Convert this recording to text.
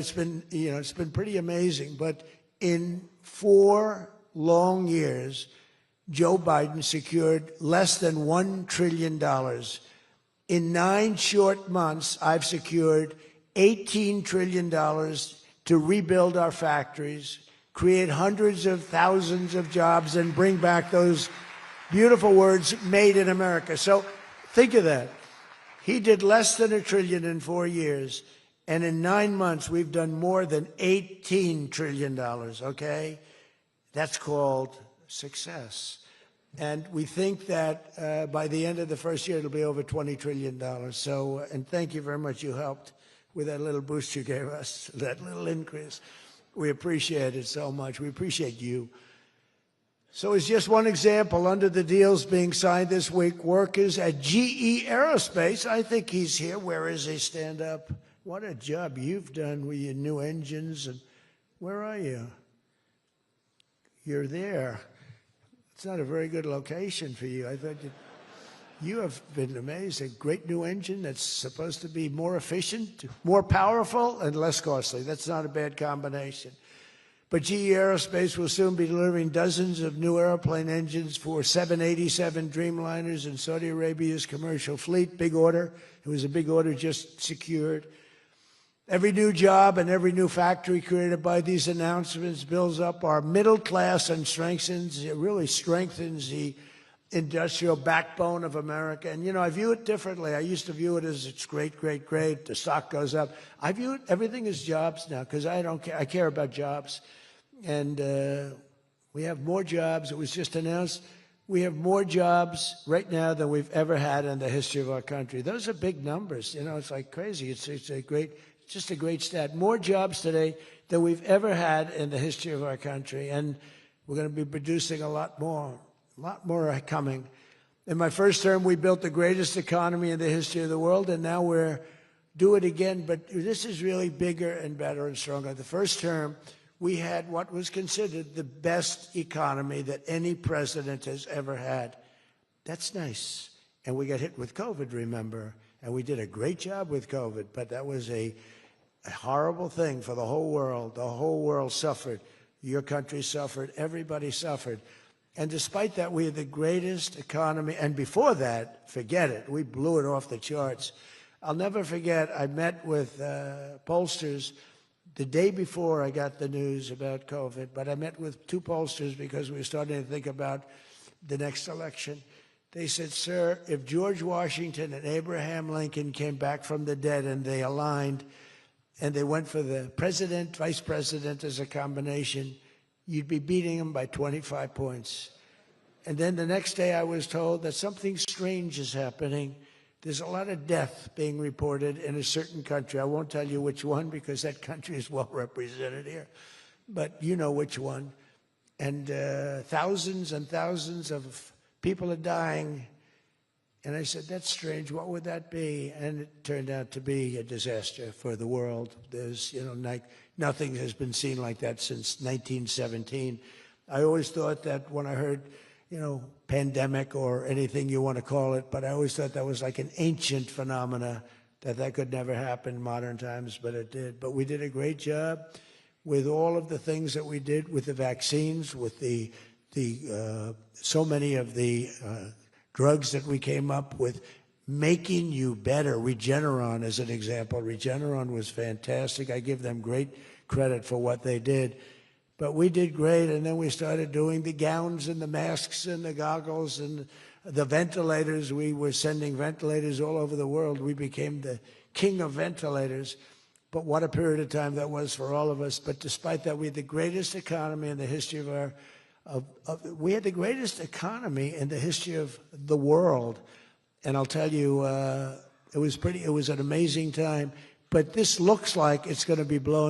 It's been pretty amazing. But in 4 long years, Joe Biden secured less than $1 trillion. In 9 short months, I've secured $18 trillion to rebuild our factories, create hundreds of thousands of jobs, and bring back those beautiful words, made in America. So think of that. He did less than $1 trillion in 4 years. And in 9 months, we've done more than $18 trillion, okay? That's called success. And we think that by the end of the first year, it'll be over $20 trillion. So, and thank you very much. You helped with that little boost you gave us, that little increase. We appreciate it so much. We appreciate you. So as just one example, under the deals being signed this week, workers at GE Aerospace, I think he's here. Where is he? Stand up. What a job you've done with your new engines. And where are you? You're there. It's not a very good location for you. I thought you have been amazing. Great new engine that's supposed to be more efficient, more powerful, and less costly. That's not a bad combination. But GE Aerospace will soon be delivering dozens of new airplane engines for 787 Dreamliners in Saudi Arabia's commercial fleet. Big order. It was a big order just secured. Every new job and every new factory created by these announcements builds up our middle class and really strengthens the industrial backbone of America. And, you know, I view it differently. I used to view it as it's great, great, great. The stock goes up. I view it, everything as jobs now because I don't care. I care about jobs. And we have more jobs. It was just announced we have more jobs right now than we've ever had in the history of our country. Those are big numbers. You know, it's like crazy. It's just a great stat. More jobs today than we've ever had in the history of our country. And we're going to be producing a lot more are coming. In my first term, we built the greatest economy in the history of the world, and now we're do it again. But this is really bigger and better and stronger. The first term, we had what was considered the best economy that any president has ever had. That's nice. And we got hit with COVID, remember? And we did a great job with COVID, but that was a horrible thing for the whole world. The whole world suffered. Your country suffered. Everybody suffered. And despite that, we had the greatest economy. And before that, forget it. We blew it off the charts. I'll never forget, I met with pollsters the day before I got the news about COVID, but I met with 2 pollsters because we were starting to think about the next election. They said, sir, if George Washington and Abraham Lincoln came back from the dead and they aligned and they went for the president, vice president as a combination, you'd be beating them by 25 points. And then the next day I was told that something strange is happening. There's a lot of death being reported in a certain country. I won't tell you which one because that country is well represented here, but you know which one. And thousands and thousands of people are dying. And I said, that's strange. What would that be? And it turned out to be a disaster for the world. There's, you know, nothing has been seen like that since 1917. I always thought that when I heard, you know, pandemic or anything you want to call it, but I always thought that was like an ancient phenomena, that could never happen in modern times, but it did. But we did a great job with all of the things that we did with the vaccines, with the so many of the drugs that we came up with, making you better. Regeneron, as an example. Regeneron was fantastic. I give them great credit for what they did. But we did great, and then we started doing the gowns and the masks and the goggles and the ventilators. We were sending ventilators all over the world. We became the king of ventilators. But what a period of time that was for all of us. But despite that, we had the greatest economy in the history of our we had the greatest economy in the history of the world. And I'll tell you, it was an amazing time. But this looks like it's going to be blowing